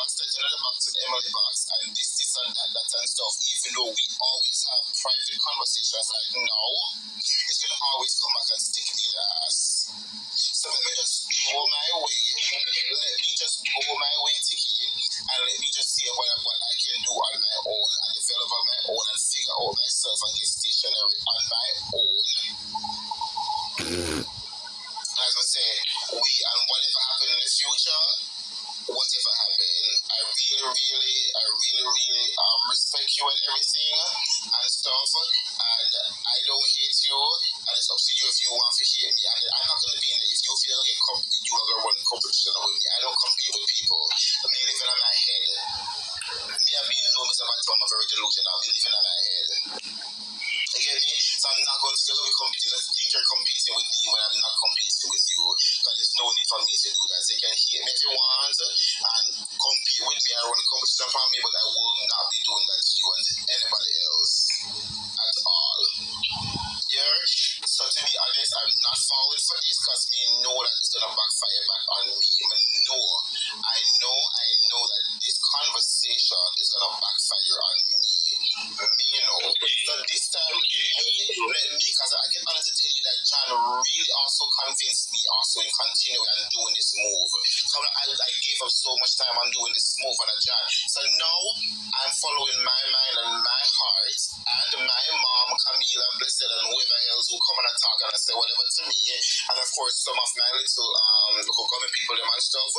box, that another box, and Emily box, and this and that and stuff, even though we always have private conversations like now, it's gonna always come back and stick me in the ass. So let me just go my way. Let me just go my way, Tikki, and let me just see what I can do on my own and develop on my own and figure out myself and get stationary on my own. As I say, and whatever happen in the future, whatever happened, I really respect you and everything and stuff, and I don't hate you, and it's up to you if you want to hate me, and I'm not gonna be in it. If you feel like you are gonna run competition with me, I don't compete with people. Me living on my head. Me have been known as I'm very delusional. Me living on my head. You get me? So I'm not going to be competing. I think you're competing with me when I'm not competing with you. Because there's no need for me to do that. So you can hate me if you want and compete with me and run a competition for me, but I will not be doing that to you and to anybody else at all. Yeah? So to be honest, I'm not falling for this because me know that it's going to backfire back on me. I know that this conversation is going to backfire on me. So this time, because I can honestly tell you that John really also convinced me also in continuing and doing this move. So I gave up so much time on doing this move on a John. So now I'm following my mind and my heart and my mom, Camila, Blessed, and whoever else who come and talk and say whatever to me. And of course, some of my little coming people them and stuff.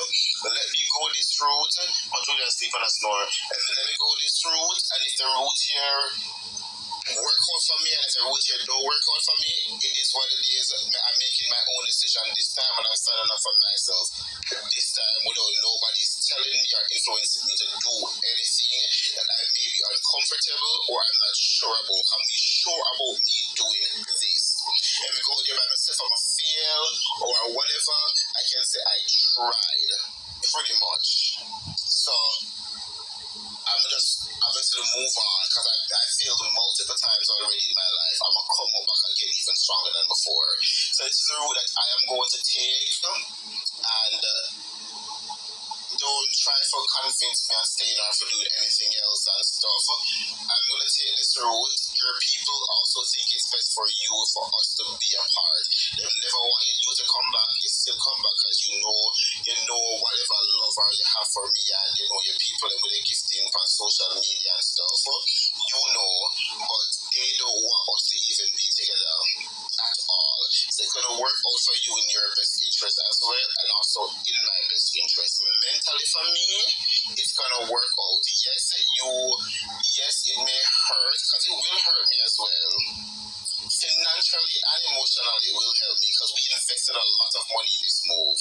Let me go this route. But we just sleep on a snore. And let me go this route. And if the route here work out for me, and if the route here don't work out for me, it is what it is. I'm making my own decision this time, and I'm standing up for myself this time without nobody's telling me or influencing me to do anything that I may be uncomfortable or I'm not sure about. Can be sure about me doing this. If we go there by myself, I'm a fail or whatever, I can say I tried pretty much. So I'm going to move on because I failed multiple times already in my life. I'm going to come up back again even stronger than before. So this is the route that I am going to take, and don't try to convince me and staying or for doing anything else and stuff. I'm going to take this route. Your people also think it's best for you, for us to be apart. They never want you to come back. You still come back because you know whatever lover you have for me and you know your people and with the gifting on social media and stuff. You know, but they don't want us to even be together at all. So it's going to work out for you in your best interest as well and also in my best interest. Mentally for me, it's going to work out. Yes, it may hurt because it will hurt me as well. Financially and emotionally, it will help me because we invested a lot of money in this move.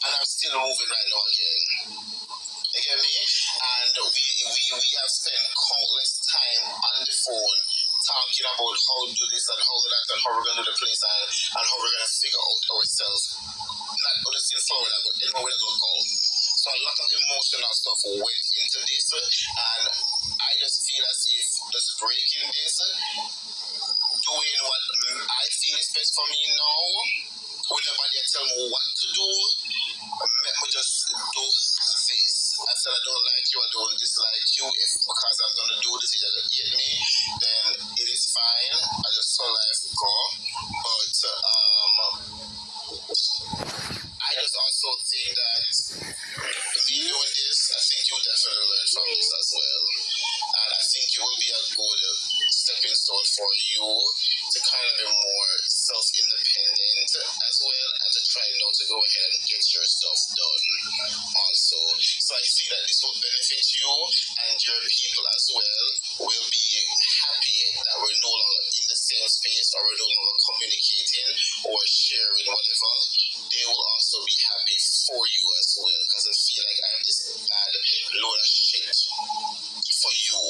And I'm still moving right now again. You get me? And we have spent countless time on the phone talking about how to do this and how to do that and how we're going to do the place and how we're going to figure out ourselves. Not just in Florida, but anywhere we're going to go. So a lot of emotional stuff went into this, and I just feel as if just breaking this, doing what I feel is best for me now, when nobody tell me what to do, let me just do this. I said I don't like you, I don't dislike you. If because I'm gonna do this, you're gonna hate me, then it is fine. I just saw life go. But I just also think that me doing this, I think you'll definitely learn from this as well. And I think it will be a good stepping stone for you to kind of be more self-independent as well and to try now to go ahead and get your stuff done also. So I see that this will benefit you and your people as well will be happy that we're no longer in the same space or we're no longer communicating or sharing whatever. They will also be happy for you as well because I feel like I have this bad load of shit for you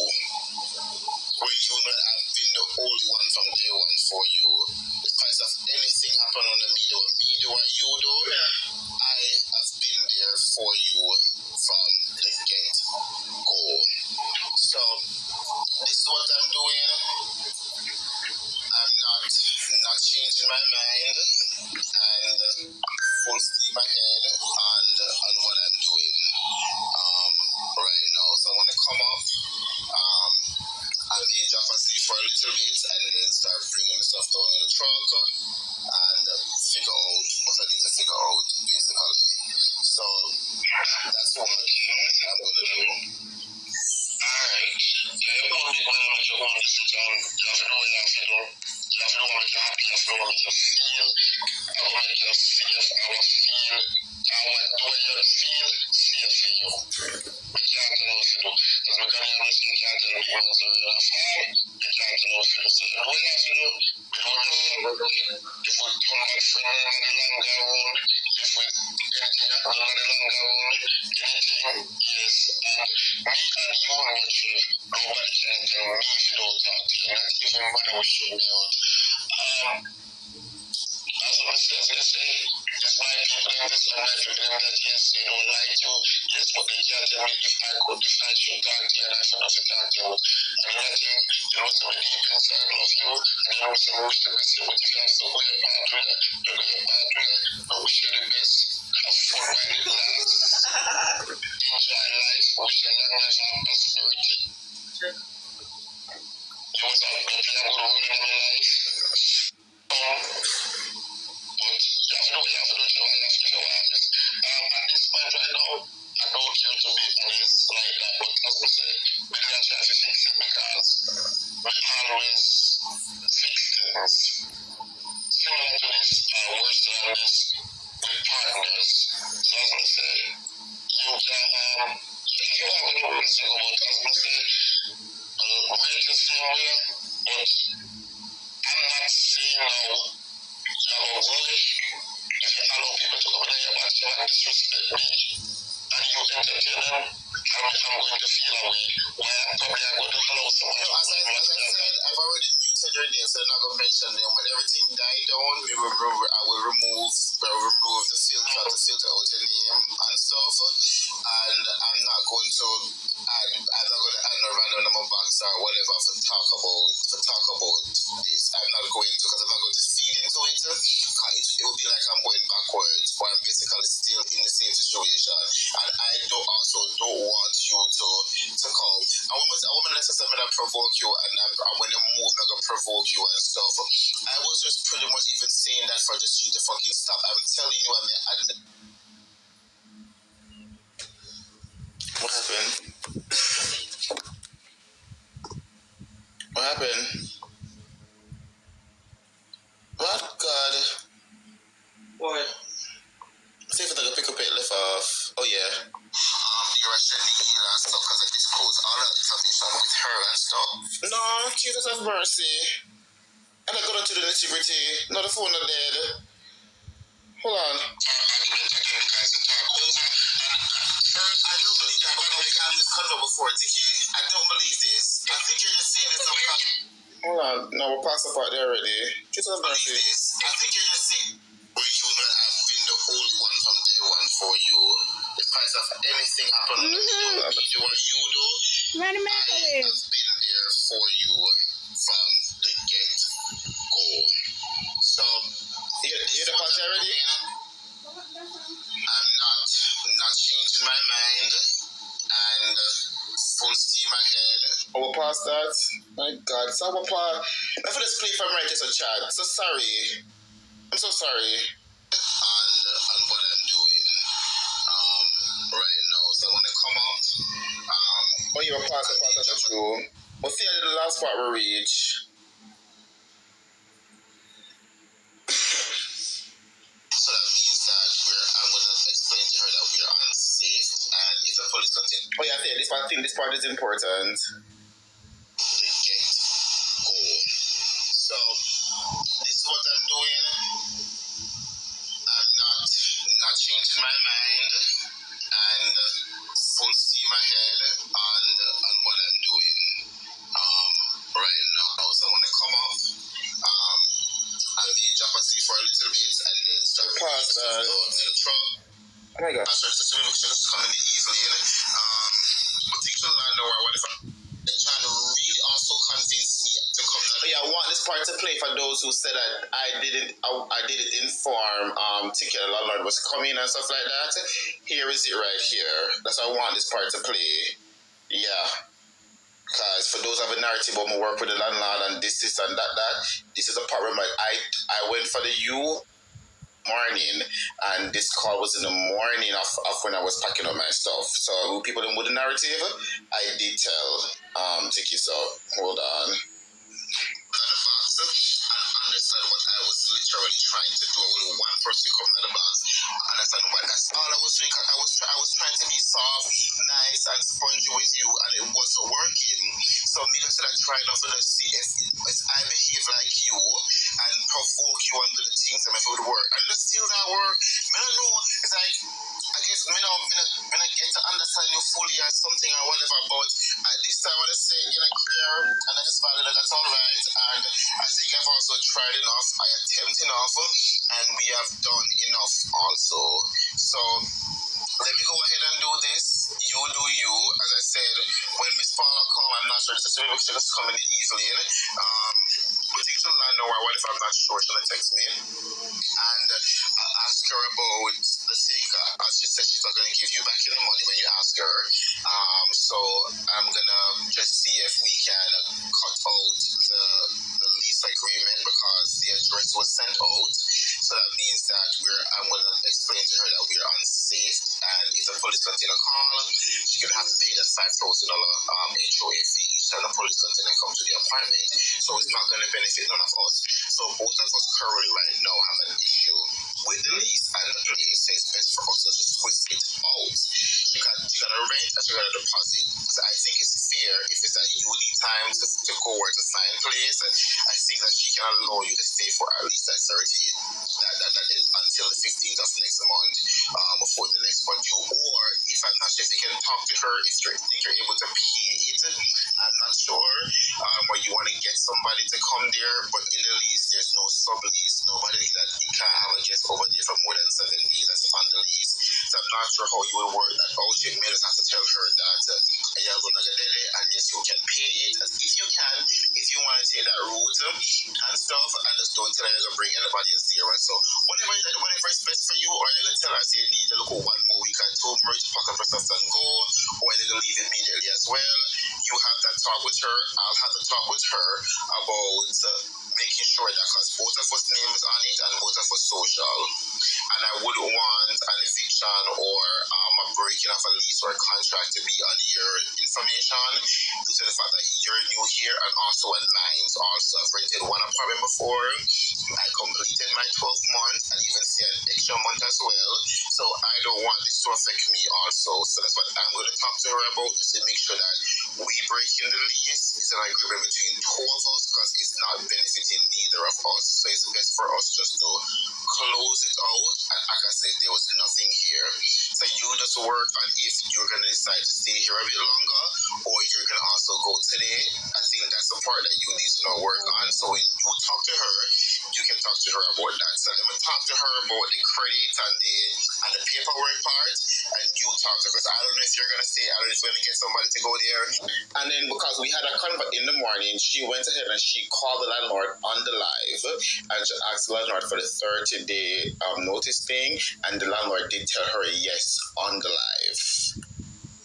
where you know I've been the only one from day one for you. Because of anything happen on the media or you do, I have been there for you from the get-go. So this is what I'm doing. I'm not changing my mind and full steam ahead on what I'm doing. little bit and then start bringing the stuff down in the truck and figure out what I need to figure out, basically. So that's what I'm going to do. Alright. Yeah, you want me when I'm just want to sit down, you have to know what you have to do. You have to know what makes you happy, you have to know what makes you feel. I want to just see if I will feel, I want the way you feel safe for you. We can't tell us to do. Because we can't even listen, we can't tell the people what's real and fall. We can't tell us to do. So the way you have to do, we don't have to do. If we come back from the longer road, if we anything happen on the longer road, anything, yes. And me and you know what Trev, nobody can tell me if you don't talk to you. Not even matter what show me out. As I said, they say, it's my people in this and my people in that, yes, they don't like you, yes, but they can't tell me if I could, if I should talk to you and I should not talk to you. And nothing, you know, so many deep inside love you, and you know, so wish the best, but if you have to go your part with it, you go your part with it, but wish you the best, have fun while it lasts, enjoy life, wish you long life and prosperity. You must have got a good role in your life. But you have to know what you have to do, you have to figure out this. At this point right now, I don't care to be honest like that, but as I said, we don't try to fix it because we always fix things. Similar to this, worse than this, with partners. So as I said, you can, you have a little bit to go, but as I said, we're the same way, but I'm not saying now, you have a voice. If you allow people to come in your backyard and disrespect me, and you entertain them, I'm going to feel away. Why I'm probably going to allow someone else. As I said, I've already muted your name, so I'm not going to mention them. When everything died down, I will remove the filter to filter out your name and stuff. And I'm not going to add no random number box or whatever to talk about this. I'm not going to, because I'm not going to feed into it. It will be like I'm going backwards, but I'm basically still in the same situation. And I don't want you to come. I won't necessarily not provoke you, and when you move, I'm gonna provoke you and stuff. I was just pretty much even saying that for just you to fucking stop. I'm telling you, what happened? What happened? What God? What? See if I can pick up it left off. Oh yeah. You're sending heal and stuff because I disclose all that information with her and stuff. No, Jesus have mercy. And I got into the nitty-gritty. No, the phone not dead. Hold on. Argument again because the talk over. And first, I don't believe that when we had this convo before, Tikki. I don't believe this. I think you're just saying this up. Hold on. No, we're past the part there already. Jesus have mercy. I think you're just saying you would have been the only one from day one for you. The price of anything happened. If you want to you do, I have been there for you from the get-go. So, you the part already? I'm not changing my mind and full steam ahead. Oh, we're past that? My God. So we're past. Let me just play from right as a chat. So sorry. I'm so sorry. On what I'm doing right now. So I'm gonna come up. Oh, you were past the part that's true. We'll see the last part we reach. So that means that I'm going to explain to her that we are unsafe, and if the police continue. Oh yeah, I think this part is important. The get-go. So, this is what I'm doing. I'm not changing my mind, and full steam ahead on what I'm doing right now. So I'm going to come up. I may drop asleep for a little bit and then start past in the truck. Oh my God. So just coming easily, you know? But you should learn where what if John really also convinced me to come down. But yeah, I want this part to play for those who said that I didn't inform Tikki the landlord was coming and stuff like that. Here is it right here. That's why I want this part to play. Yeah. Because for those of a narrative about my work with the landlord and this and that, this is a part where I went for the morning, and this call was in the morning of when I was packing up my stuff. So people don't know the narrative, I did tell Tikki, so hold on. The box and understand what I was literally trying to do. Only one person come to the box. Understand what that's all I was doing. I was trying to be soft, nice, and spongy with you, and it wasn't working. So me just like trying to see if I behave like you and provoke you under the things that if it would work. And let's still not work. I don't know. It's like I guess me not get to understand you fully or something or whatever, but at this time I say you know clear and I just valid that that's all right. And I think I've also tried enough, I attempt enough, and we have done enough also. So let me go ahead and do this. You do you. As I said, when Miss Paula come, I'm not sure this is maybe she just come in the evening. We think she'll land or what if I'm not sure, she'll text me. And I'll ask her about the thing. As she said, she's not going to give you back any money when you ask her. So I'm going to just see if we can cut out the lease agreement because the address was sent out. So that means that I'm going to explain to her that we are unsafe. And if the police continue to call, she's going to have to pay that $5,000 HOA fee each time the police continue to come to the apartment. So it's not going to benefit none of us. So both of us currently right now have an issue with the lease and the police. So it's best for us to just twist it out. She got a rent and she got a deposit. So I think it's fair if it's that you need time to go where to find place. I think that she can allow you to stay for at least that 30 that is until the 15th of next month before the next month due. Or if I'm not sure if you can talk to her if you think you're able to pay it. I'm not sure. Or you want to get somebody to come there, but in the lease there's no sublease. Nobody that you can't have a guest over there for more than 7 days. That's on the lease. So I'm not sure how you will work that out. You may just have to tell her that you're going to get it and yes, you can pay it. And if you can, if you want to take that route and stuff, and just don't tell her you're going to bring anybody else there. Right? So whatever is best for you, or you're going to tell her, say, you need to look 1 more week or 2 more to pack up your stuff and go, or you're going to leave immediately as well. You have that talk with her. I'll have to talk with her about making sure that because both of us names on it and both of us social. And I wouldn't want an eviction or a breaking of a lease or a contract to be on your information due to the fact that you're new here and also on mine. Also, I've rented 1 apartment before. I completed my 12 months and even stayed an extra month as well. So I don't want this to affect me also. So that's what I'm going to talk to her about, just to make sure that we breaking the lease is an agreement between 2 of us because it's not benefiting neither of us. So it's best for us just to close it out. And like I said, there was nothing here. So you just work on if you're going to decide to stay here a bit longer or you're going to also go today. I think that's the part that you need to know work on. So when you talk to her, you can talk to her about that. So let me talk to her about the credit and the paperwork part, and you talk to her because I don't know if you're going to stay. I don't know if you're going to get somebody to go there. And then because we had a convo in the morning, she went ahead and she called the landlord on the live and she asked the landlord for the 30-day notice thing, and the landlord did tell her yes on the live.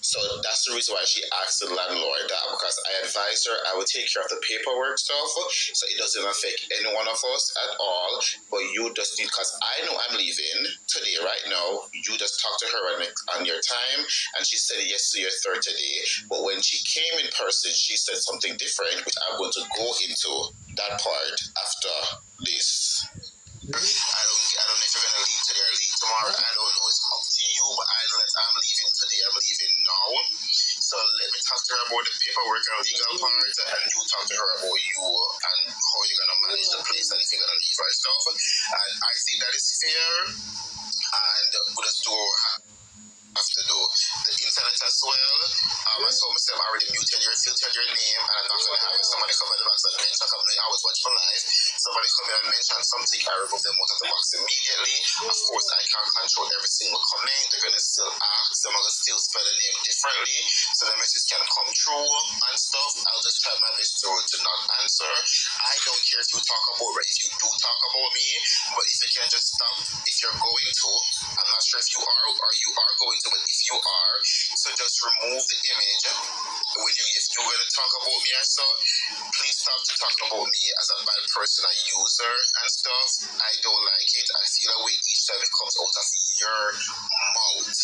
So that's the reason why she asked the landlord that, because I advised her I would take care of the paperwork stuff so it doesn't affect any one of us at all. But you just need, because I know I'm leaving today right now, you just talk to her on your time, and she said yes to your 30-day. But when she came in person, she said something different, which I'm going to go into that part after this. I don't know if you're gonna leave today or leave tomorrow. I don't know. It's up to you, but I know that I'm leaving today. I'm leaving now. So let me talk to her about the paperwork and legal part, and you talk to her about you and how you're gonna manage the place and if you're gonna leave her stuff. And I think that is fair. And we'll just do have to do the internet as well. I saw myself already filtered your name, and I'm not gonna have somebody come at the back so I can check up the hours watch for live. So somebody come in and mention something, I remove them out of the box immediately. Of course, I can't control every single comment. They're going to still ask. They're going to still spell the name differently, so the message can come through and stuff. I'll just try my best to not answer. I don't care if you talk about me, if you do talk about me, but if you can just stop, if you're going to, I'm not sure if you are or you are going to, but if you are, so just remove the image. If you're going to talk about me or so, please stop to talk about me as a bad person, a user and stuff. I don't like it. I feel that way each time it comes out of your mouth.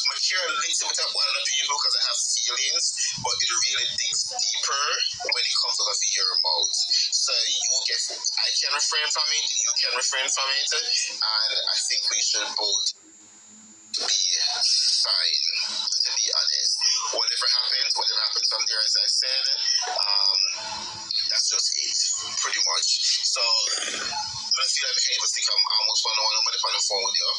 I care a little bit about other people because I have feelings, but it really digs deeper when it comes out of your mouth. So I can refrain from it, you can refrain from it, and I think we should both be fine, to be honest. Whatever happens from there, as I said, that's just it, pretty much. So, I feel like I was thinking I'm almost one-on-one on the phone with you.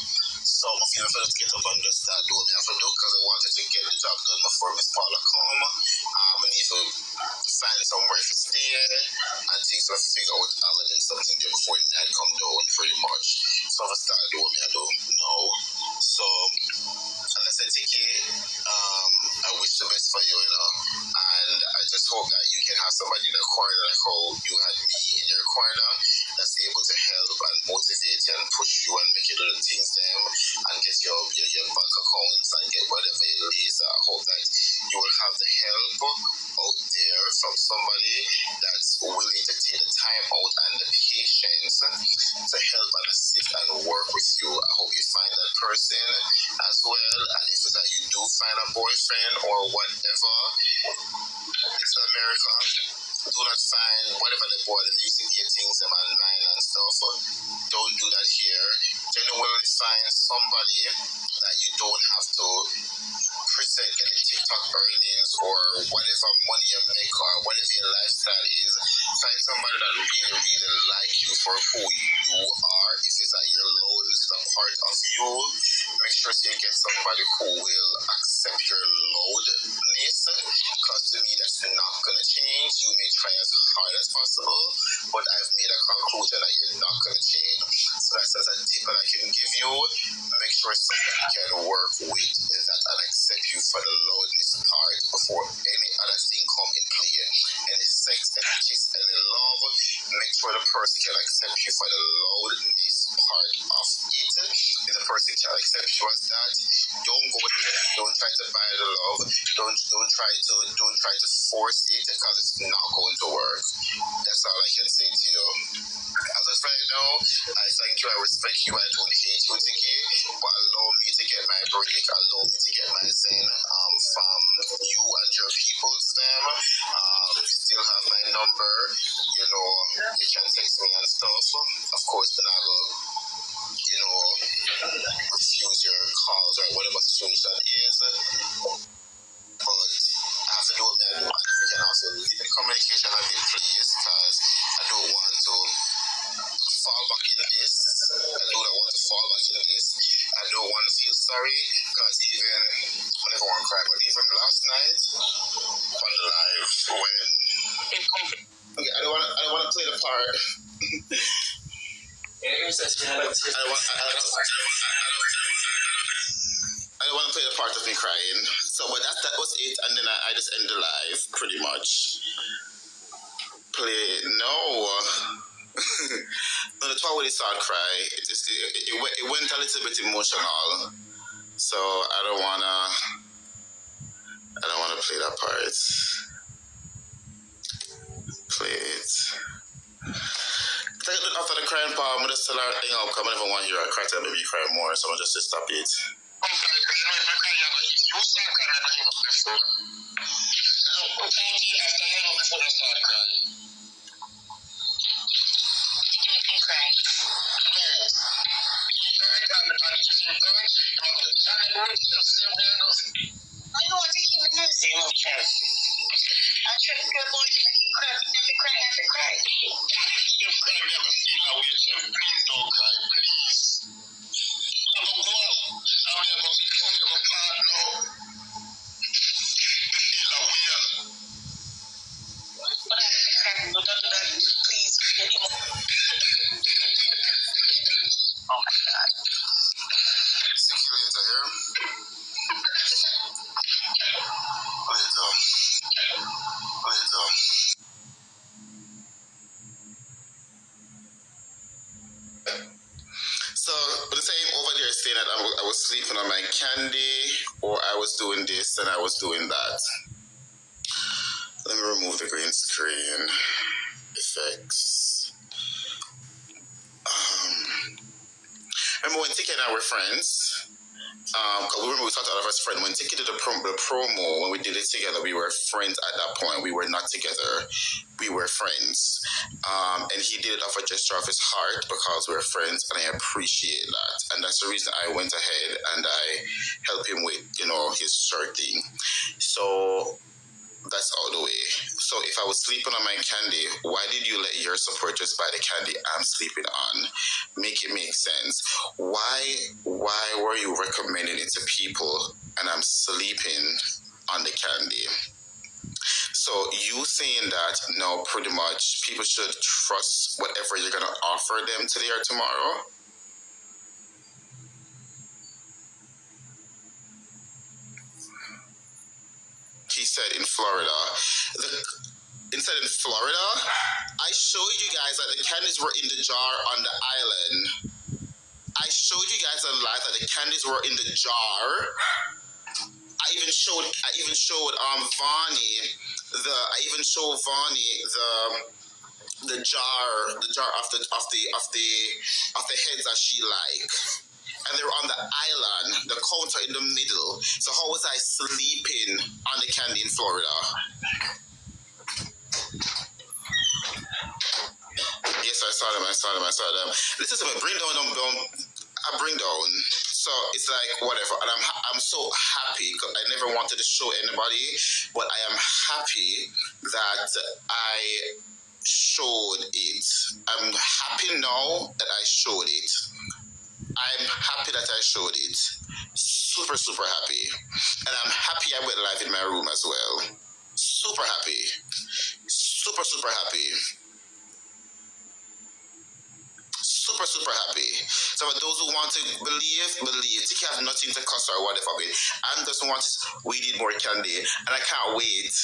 So, I feel like I just get up and just start doing what I have to do because I wanted to get the job done before Miss Paula come. I need to find somewhere to stay and things to figure out all of them something there before the night come down, pretty much. So, I start doing what I do now. So, and I said, Tikki, I wish the best for you, and I just hope that you can have somebody in your corner like how you had me in your corner that's able to help and motivate you and push you and make you do the things them and get your bank accounts and get whatever it is. I hope that you will have the help out there from somebody that's willing to take the time out and the patience to help and assist and work with you. I hope you find that person as well, and if it's that you do find a boyfriend or whatever, it's America. Do not find whatever the boy that used to get things in my mind and stuff. Don't do that here. Genuinely find somebody that you don't have to present any TikTok earnings or whatever money you make or whatever your lifestyle is. Find somebody that really, really like you for who you are. If it's that your lowness is a part of you, make sure you get somebody who will accept your loudness, because to me that's not going to change. You may try as hard as possible, but I've made a conclusion that you're not going to change. So that's as a tip that I can give you. Make sure somebody can work with that and accept you for the loudness part before any other thing come in play. Any sex, any kiss, any love, make sure the person can accept you for the loudness part of it. If the person can accept you as that, don't go there. Don't try to buy the love. Don't try to force it because it's not going to work. That's all I can say to you. As of right now, I thank you, I respect you, I don't hate you, Tikki, but allow me to get my break, allow me to get my zen from you and your people's them. If you still have my number, you can text me and stuff. Of course, then I will, refuse your calls or whatever situation is. But I have to do that. If you can also leave in communication a bit, please, because I don't want to fall back in this. I do not want to fall back in this. I don't want to feel sorry, because even whenever I cry, but even last night on the live when okay, I don't want to play the part. I don't want to play the part of me crying. So, but that was it, and then I just end the live pretty much. No. No, the part where they start cry, it went a little bit emotional. So I don't wanna play that part. Play it. After the crying part, I'm just tell her, come on, if I want to hear her cry, tell maybe you cry more, so I'm just to stop it. sleeping on my candy, or I was doing this and I was doing that. Let me remove the green screen effects. Remember when Tikki and I were friends? We talked about as friends. When Tikki did the promo, when we did it together, we were friends at that point. We were not together. We were friends. And he did it off a gesture of his heart because we were friends, and I appreciate that. And that's the reason I went ahead and I helped him with, his shirt thing. So that's all the way. So if I was sleeping on my candy, why did you let your supporters buy the candy I'm sleeping on? Make it make sense. Why were you recommending it to people and I'm sleeping on the candy? So you saying that no, pretty much people should trust whatever you're gonna offer them today or tomorrow? He said in Florida. Instead in Florida, I showed you guys that the candies were in the jar on the island. I showed you guys on live that the candies were in the jar. I even showed Vonnie the jar of the heads that she liked. And they were on the island, the counter in the middle. So how was I sleeping on the candy in Florida? Yes, I saw them. Listen to me, bring down. So it's like whatever, and I'm so happy because I never wanted to show anybody, but I am happy that I showed it. I'm happy now that I showed it. I'm happy that I showed it. Super, super happy. And I'm happy I went live in my room as well. Super happy. Super, super happy. Super, super happy. So for those who want to believe. Tikki has nothing to cuss or whatever with. I'm just wanting, we need more candy. And I can't wait.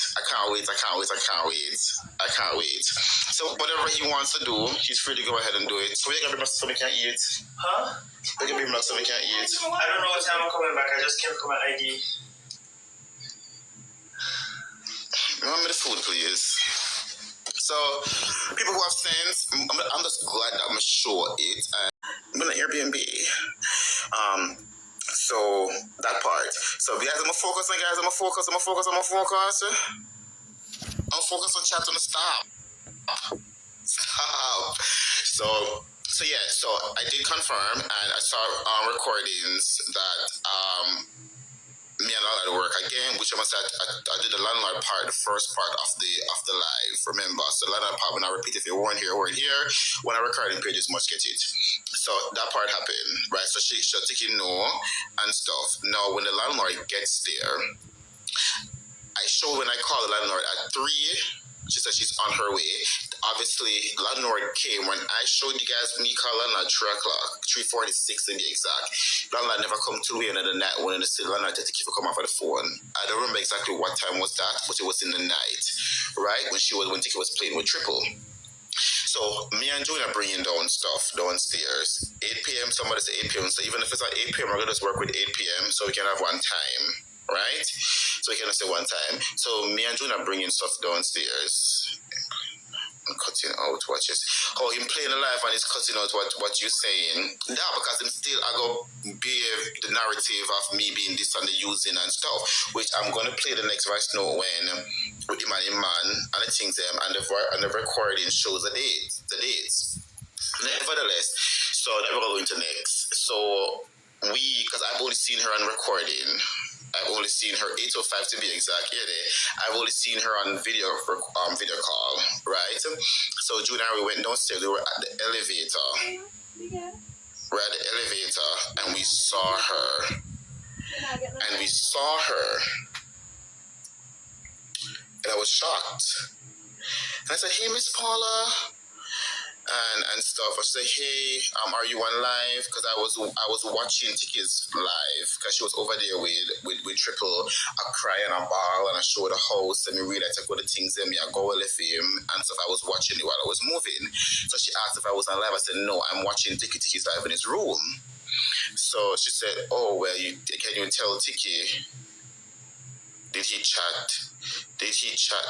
So whatever he wants to do, he's free to go ahead and do it. So we're going to be so we can eat. Huh? We're going to be so we can eat. I don't know what time I'm coming back. I just came for my ID. Remember the food, please. So, people who have sense, I'm just glad that I'm going to show it. I'm going to Airbnb. So, that part. So, guys, I'm going to focus. I'm focus on chat on the stop. So yeah, so I did confirm, and I saw recordings that me and all work again, which I must say I did the landlord part, the first part of the live. Remember, so the landlord part, when I repeat, if you weren't here, when I recording pages must get it. So that part happened, right? So she should take it no and stuff. Now when the landlord gets there, I showed when I called the landlord at 3. She said she's on her way. Obviously, landlord came when I showed you guys me call landlord at 3 o'clock, 3:46 to be exact. Landlord never come to the end of the night when the landlord had to keep come off of the phone. I don't remember exactly what time was that, but it was in the night, right? When Tikki was playing with Triple. So me and June are bringing down stuff downstairs. 8 p.m. Somebody said 8 p.m. So even if it's at 8 p.m., we're gonna just work with 8 p.m. so we can have one time. Right? So we can say one time. So me and June are bringing stuff downstairs. I'm cutting out what you how him playing live and he's cutting out what you're saying. Yeah, because him still I go be the narrative of me being this and the using and stuff, which I'm gonna play the next voice note when with him and and the things and the recording shows the dates. Nevertheless, so that we're going to next. So because I've only seen her on recording. I've only seen her 8:05 to be exact. I've only seen her on video call, right? So June and I, we went downstairs. We were at the elevator. We're at the elevator, and we saw her. And I was shocked. And I said, "Hey, Miss Paula." And stuff. I said, "Hey, are you on live?" Because I was watching Tikki's live because she was over there with Triple. I cry and I ball and I show the house and we read. I take all the things in me. I go with him and stuff. I was watching it while I was moving. So she asked if I was on live. I said, "No, I'm watching Tikki's live in his room." So she said, "Oh well, can you tell Tikki? Did he chat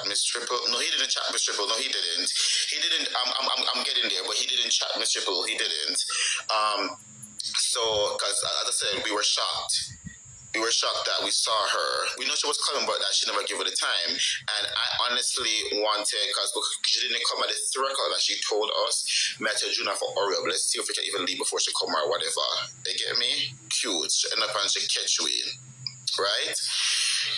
Miss Triple? No, he didn't chat Miss Triple. No, he didn't. He didn't. I'm getting there, but he didn't chat Miss Triple. He didn't. So, because as I said, we were shocked. We were shocked that we saw her. We know she was coming, but that she never gave her the time. And I honestly wanted, because she didn't come at the 3 o'clock that she told us, met her Juna for Oreo. Let's see if we can even leave before she come or whatever. You get me? Cute. She end up and she catch we. Right?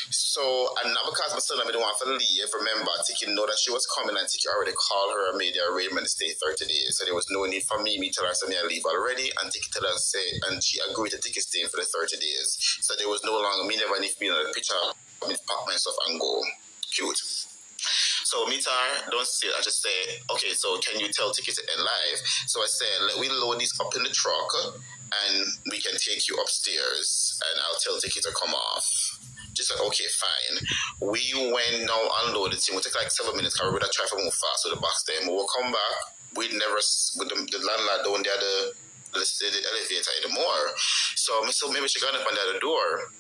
So, and now because my son didn't want to leave, remember, Tikki know that she was coming and Tikki already called her and made the arrangement to stay 30 days. So there was no need for me tell her something I leave already, and Tikki tell her say, and she agreed to Tikki staying for the 30 days. So there was no longer, me never need to be in a picture, me pack my stuff and go. Cute. So meet her, don't say it. I just say, okay, so can you tell Tikki to end live? So I said, let we load this up in the truck and we can take you upstairs and I'll tell Tikki to come off. Just like, okay, fine. We went now unloaded it. It would take like 7 minutes because we would have tried to move fast with the box there. We'll come back. We'd never, with the landlord down there, the elevator anymore. So maybe she got up under the door.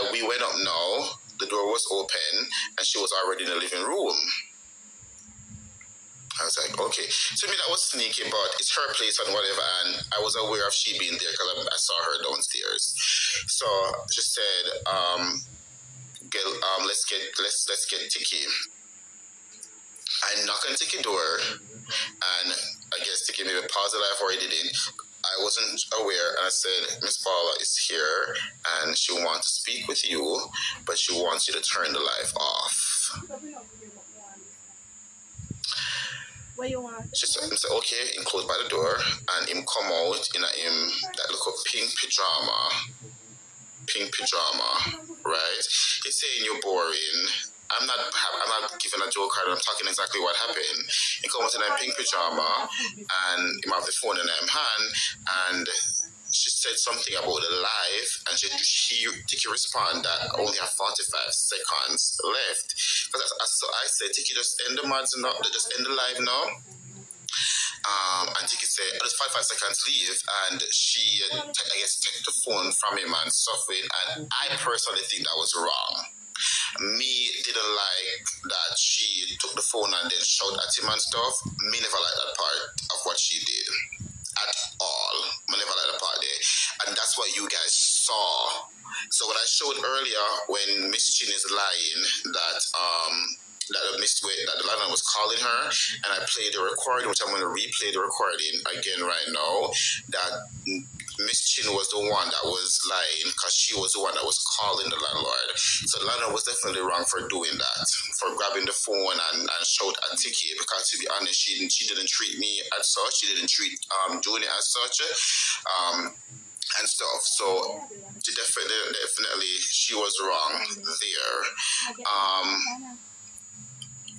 We went up now. The door was open and she was already in the living room. I was like, okay. To me, that was sneaky, but it's her place and whatever. And I was aware of she being there because I saw her downstairs. So she said, let's get Tikki. I knock on Tikki door, and I guess Tikki maybe paused the live or he didn't. I wasn't aware, and I said, Miss Paula is here, and she wants to speak with you, but she wants you to turn the live off. What you want? She said, okay, him close by the door, and him come out in that little pink pajama, right? He's saying you're boring. I'm not giving a joke card. I'm talking exactly what happened. He comes in a pink pajama and he have the phone in his hand and she said something about the live and Tikki respond that I only have 45 seconds left. So I said, Tikki, just end the mods now, just end the live now. And Tikki said, just 45 seconds leave, and she, I guess, took the phone from him and suffering, and I personally think that was wrong. Me didn't like that she took the phone and then shouted at him and stuff. Me never liked that part of what she did at all. Me never liked that part there. And that's what you guys saw. So what I showed earlier when Miss Chin is lying that the landlord was calling her, and I played the recording, which I'm going to replay the recording again right now, that Miss Chin was the one that was lying because she was the one that was calling the landlord. So the landlord was definitely wrong for doing that, for grabbing the phone and shout at Tikki, because to be honest, she didn't treat me as such. She didn't treat Junior as such. And stuff. So she definitely she was wrong there.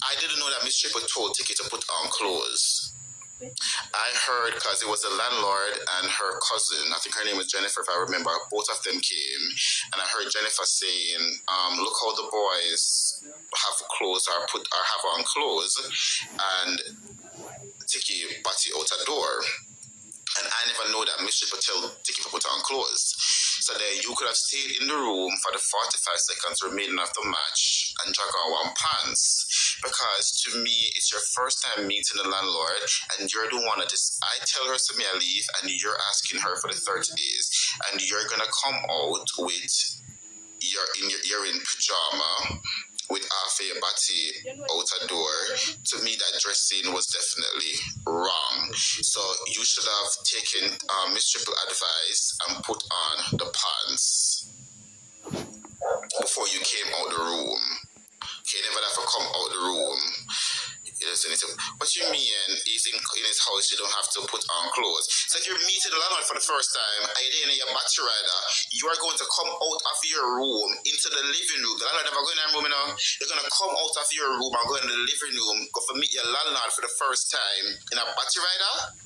I didn't know that Miss Triple told Tikki to put on clothes. I heard because it was the landlord and her cousin, I think her name is Jennifer if I remember, both of them came, and I heard Jennifer saying, look how the boys have clothes or have on clothes, and Tikki body out a door. And I never know that Miss Triple told Tikki to put on clothes. So then you could have stayed in the room for the 45 seconds remaining of the match and drag on one pants. Because to me, it's your first time meeting the landlord and you're the one that is, I tell her to me I leave and you're asking her for the 30 days. And you're going to come out with, you're in pajama with half a body out a door. To me, that dressing was definitely wrong. So you should have taken Miss Triple advice and put on the pants before you came out the room. Okay, never have to come out the room. What you mean is in his house you don't have to put on clothes. So if you're meeting the landlord for the first time and you're in your battery rider, you are going to come out of your room into the living room. The landlord never go in that room, you know. You're going to come out of your room and go in the living room, go to meet your landlord for the first time in a battery rider.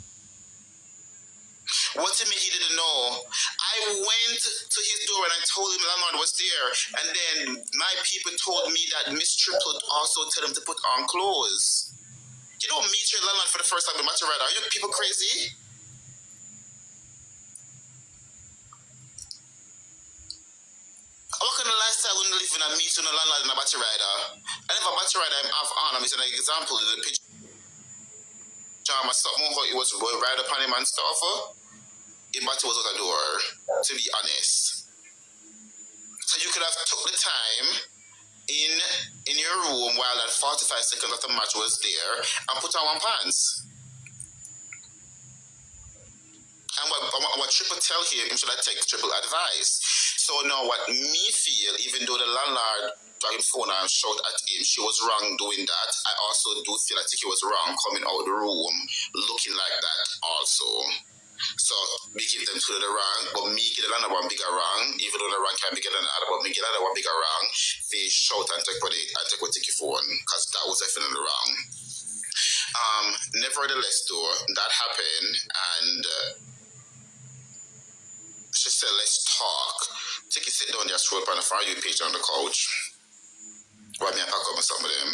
What to me he didn't know. I went to his door and I told him the landlord was there, and then my people told me that Miss Triple also told him to put on clothes. You don't meet your landlord for the first time in Maturada. Are you people crazy? What kind of lifestyle when you live in a meet on a landlord and a battery rider? And if a battery rider I'm have on, I'm an example, the picture of something how it was ride upon him and stuff. The battery was out the door, to be honest. So you could have took the time in your room while that 45 seconds of the match was there and put on one pants. And what Triple tell him should I take Triple advice. So now what me feel, even though the landlord got him phone and shout at him, she was wrong doing that. I also do feel like he was wrong coming out the room looking like that also. So me give them to the wrong, but me get the landlord one bigger wrong, even though the wrong can be get another, but me get another one bigger wrong, they shout and take what Tikki phone, because that was definitely wrong. Nevertheless though, that happened and she said, let's talk. Tikki sit down there, scroll up on the For You page on the couch. While me and pack up with some of them.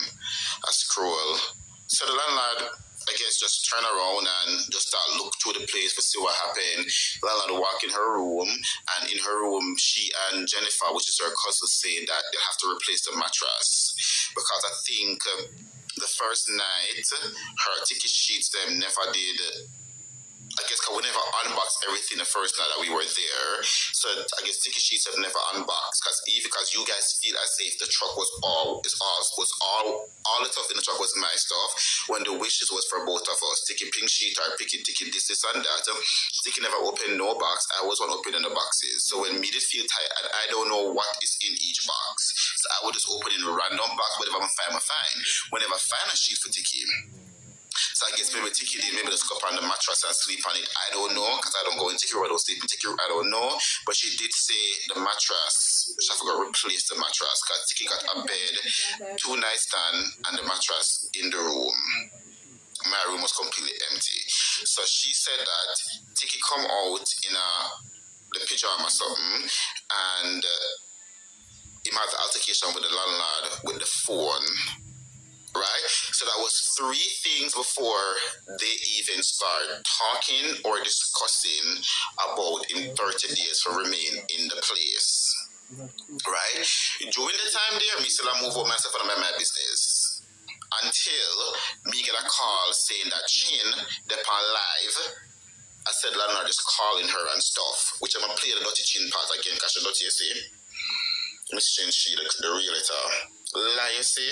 I scroll. So the landlord, I guess, just turn around and just start look through the place to see what happened. The landlord walk in her room, and in her room, she and Jennifer, which is her cousin, saying that they have to replace the mattress. Because I think the first night, her Tikki sheets, them never did. I guess because we never unboxed everything the first night that we were there. So I guess Tikki sheets have never unboxed because you guys feel as if the truck was all the stuff in the truck was my stuff when the wishes was for both of us. Tikki pink sheet or Tikki this and that. Tikki never opened no box. I was one opening the boxes. So when me did feel tired and I don't know what is in each box. So I would just open in a random box, whatever I find. Whenever I find a sheet for Tikki. So I guess maybe Tikki did maybe just go up on the mattress and sleep on it. I don't know, because I don't go in Tikki room, I don't sleep in Tikki room, I don't know. But she did say the mattress, she forgot to replace the mattress, because Tikki got a bed, 2 nightstand, and the mattress in the room. My room was completely empty. So she said that Tikki come out in the pajama or something, and he had the altercation with the landlord with the phone. Right? So that was 3 things before they even start talking or discussing about in 30 days to remain in the place. Right? During the time there, me still move out myself out of my business. Until me get a call saying that Chin, they're on live. I said landlord is calling her and stuff, which I'm going to play the dirty Chin part again, because she dirty, you see. Miss Chin, she the realtor. Lie, you see.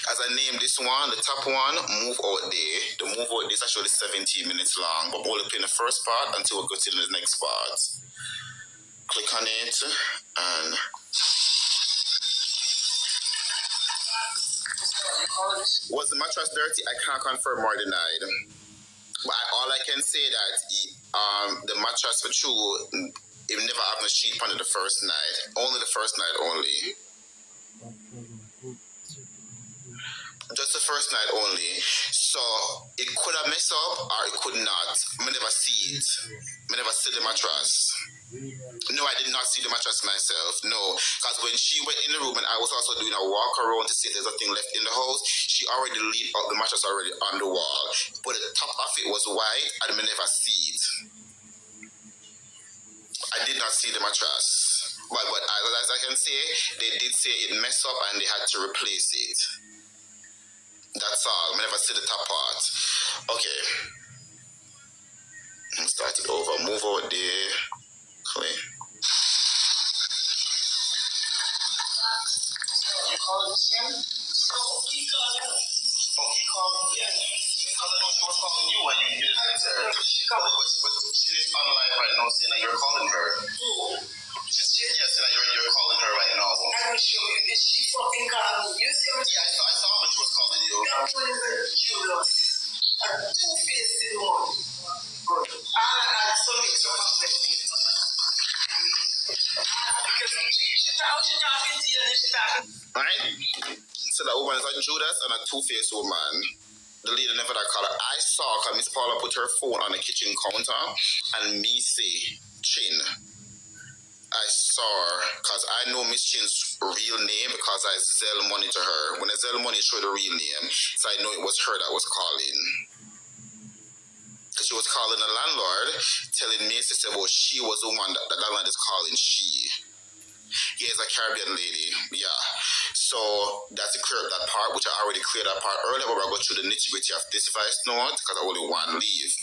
As I name this one, the top one, move out there. The move out there is actually 17 minutes long, but we'll play the first part until we go to the next part. Click on it and was the mattress dirty? I can't confirm or deny. But all I can say that the mattress for true, it never happened a sheet on it the first night. Only the first night only. Just the first night only. So it could have messed up or it could not. I never see it. I never see the mattress. No, I did not see the mattress myself. No. Because when she went in the room and I was also doing a walk around to see if there's nothing left in the house, she already laid out the mattress already on the wall. But the top of it was white and I never see it. I did not see the mattress. But as I can say, they did say it messed up and they had to replace it. That's all. I never see the top part. Okay. Start it over. Move out there. Clean. You call this him? No, he called him. Oh, he called? Yeah. Because I know she was calling you when you didn't answer. She called. But she is on live right now saying that you're calling her. Who? Yes, saying that you're calling her right now. I'm sure. Is she fucking calling you? Yeah, I saw when she was calling you. You're calling her Judas. A two-faced one. Good. And so it's your husband. Because she's talking to you and she's talking. Right? So that woman is a Judas and a two-faced woman. The lady never that call her. I saw because Miss Paula put her phone on the kitchen counter and me say, Chin. I saw her because I know Miss Chin's real name because I sell money to her. When I sell money, show the real name. So I know it was her that was calling. Because she was calling the landlord, telling me, she said, well, she was the one that the landlord is calling she. Yeah, it's a Caribbean lady. Yeah. So that's that part, which I already cleared that part earlier, but we're going through the nitty-gritty of this voice note because I only want leave.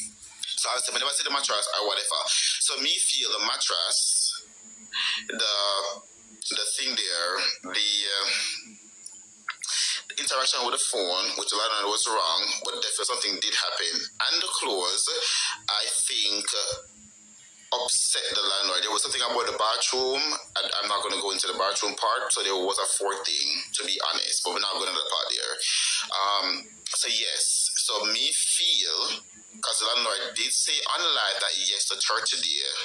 So I said, whenever I say the mattress or whatever. So me feel the mattress, the thing there, the interaction with the phone, which a lot of was wrong, but definitely something did happen. And the clothes, I think, upset the landlord. There was something about the bathroom. I'm not going to go into the bathroom part, so there was a fourth thing, to be honest, but we're not going to the part there. So yes, so me feel, because the landlord did say on live that yes, the church there,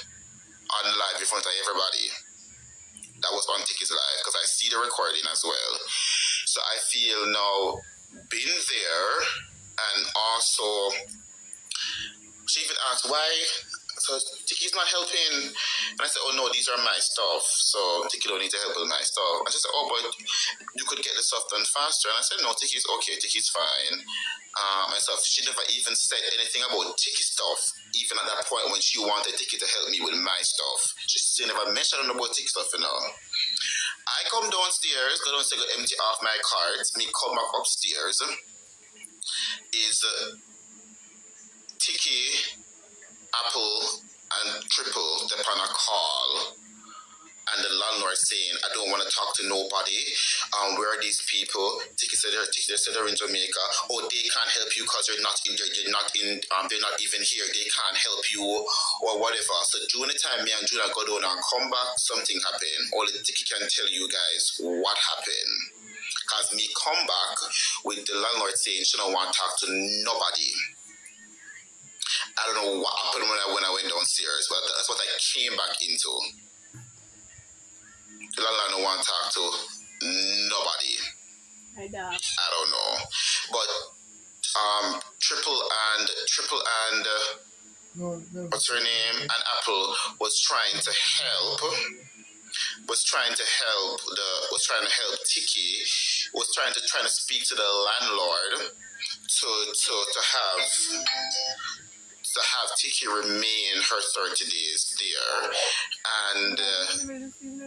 on live in front of everybody. That was on Tikki's live, because I see the recording as well. So I feel now, been there, and also, she even asked why. So Tikki's not helping. And I said, oh no, these are my stuff. So Tikki don't need to help with my stuff. And she said, oh, but you could get the stuff done faster. And I said, no, Tikki's okay, Tikki's fine. And stuff. She never even said anything about Tikki stuff, even at that point when she wanted Tikki to help me with my stuff. She never mentioned about Tikki stuff, you know. I come downstairs, go downstairs, go empty off my cards. Me come back upstairs. Is Tikki, Apple, and Triple upon a call, and the landlord saying, I don't want to talk to nobody. Where are these people? Tikki said they're in Jamaica. Oh, they can't help you because they're not even here. They can't help you or whatever. So during the time me and Juna go down and come back, something happened. Only Tikki can tell you guys what happened. Because me come back with the landlord saying she don't want to talk to nobody. I don't know what happened when I went downstairs, but that's what I came back into. The landlord don't want to talk to nobody. I don't know. But Triple and what's her name? And Apple was trying to help Tikki, was trying to speak to the landlord to have Tikki remain her 30 days there, and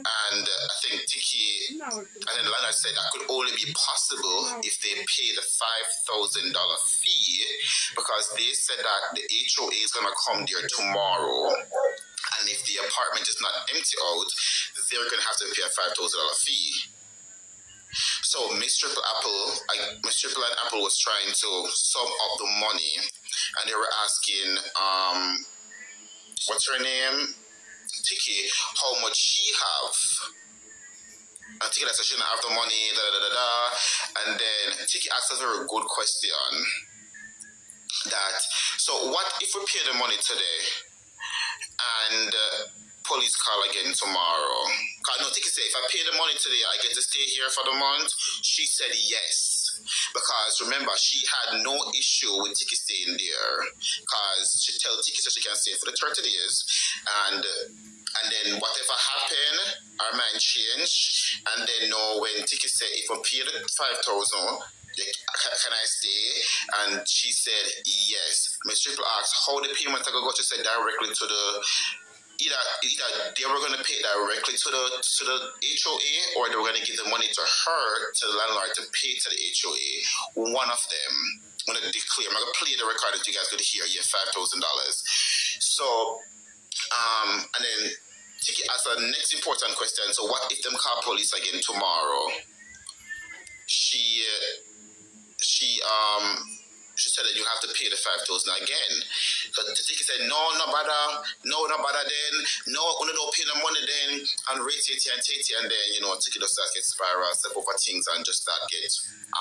I think Tikki, and then Lana said that could only be possible if they pay the $5,000 fee, because they said that the HOA is gonna come there tomorrow, and if the apartment is not empty out, they're gonna have to pay a $5,000 fee. So Miss Triple and Apple was trying to sum up the money, and they were asking, what's her name? Tikki, how much she have. And Tikki said she didn't have the money, And then Tikki asked a very good question. So what if we pay the money today and police call again tomorrow? Because no, Tikki said, if I pay the money today, I get to stay here for the month. She said yes. Because remember, she had no issue with Tikki staying there. Because she told Tikki so she can stay for the 30 days. And then whatever happened, our mind changed. And then when Tikki said, if I pay the 5,000, can I stay? And she said yes. Miss Triple asked how the payment are going to go. She said directly to the either they were going to pay directly to the HOA, or they were going to give the money to her, to the landlord, to pay to the HOA. One of them. I'm going to declare. I'm going to play the record that you guys could hear. Yeah, $5,000. So and then Tikki asked the next important question. So what if them call police again tomorrow? She said that you have to pay the 5,000 again. So Tikki said, no bother then, no don't pay the money then, and rate it and take it, and then Tikki just start get spiral, step over things, and just start get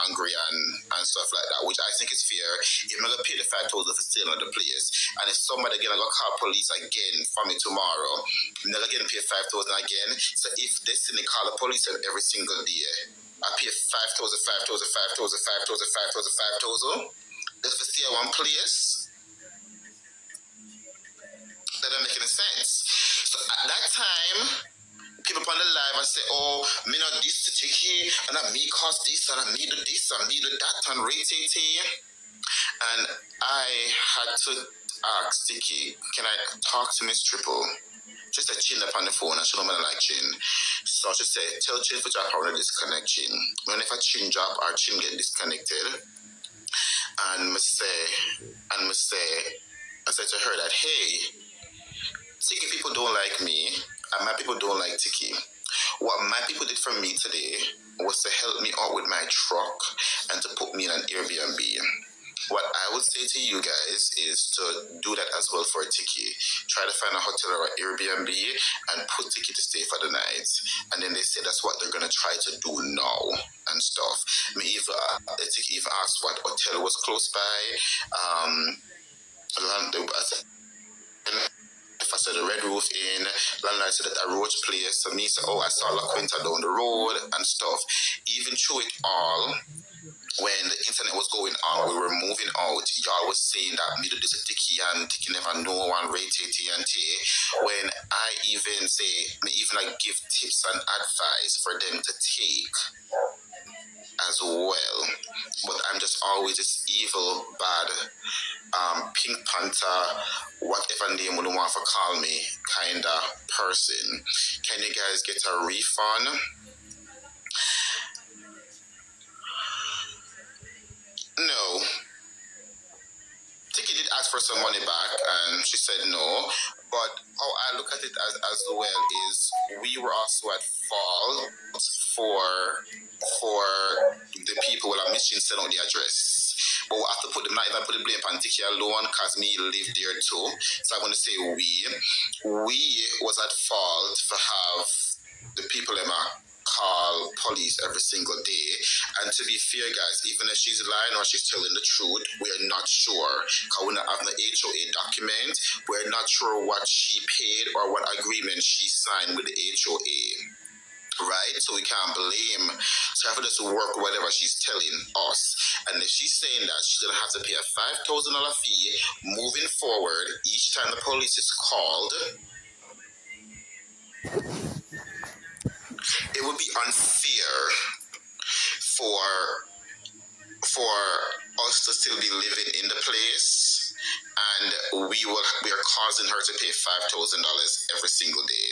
angry and stuff like that, which I think is fair. You're not gonna pay the 5,000 for staying at the place, and if somebody again I go call police again for me tomorrow, you're not gonna pay 5,000 again. So if they still call the police every single day, I pay 5,000, just to stay at one place. That doesn't make any sense. So at that time, people on the live I say, oh, me not this to Tikki, and me cost this, and me do this, and me do that, and rate it. And I had to ask Tikki, can I talk to Miss Triple? She said chin up on the phone and she don't like chin. So she said, tell chin for drop her disconnect chin. When if a chin drop or chin get disconnected, and I said to her that, hey, Tikki people don't like me, and my people don't like Tikki. What my people did for me today was to help me out with my truck and to put me in an Airbnb. What I would say to you guys is to do that as well for Tikki. Try to find a hotel or an Airbnb and put Tikki to stay for the night. And then they say that's what they're gonna try to do now and stuff. Tikki even asked what hotel was close by. If I said the Red Roof Inn, landlord said that a Roach Place. So me said, oh, I saw La Quinta down the road and stuff. Even through it all, when the internet was going on, we were moving out. Y'all was saying that me to do Tikki and Tikki never know one rate TNT. When I even like give tips and advice for them to take as well. But I'm just always this evil, bad, Pink Panther, whatever name you want to call me, kind of person. Can you guys get a refund? No. Tikki did ask for some money back and she said no. But how I look at it as well is we were also at fault for the people who are missing sell out the address. But we have to not even put the blame on Tikki alone because me live there too. So I'm going to say we was at fault for have the people in my call police every single day. And to be fair, guys, even if she's lying or she's telling the truth, we're not sure. Because we don't have the HOA document. We're not sure what she paid or what agreement she signed with the HOA. Right? So we can't blame. So I have to just work with whatever she's telling us. And if she's saying that she's going to have to pay a $5,000 fee moving forward each time the police is called, it would be unfair for us to still be living in the place, and we are causing her to pay $5,000 every single day.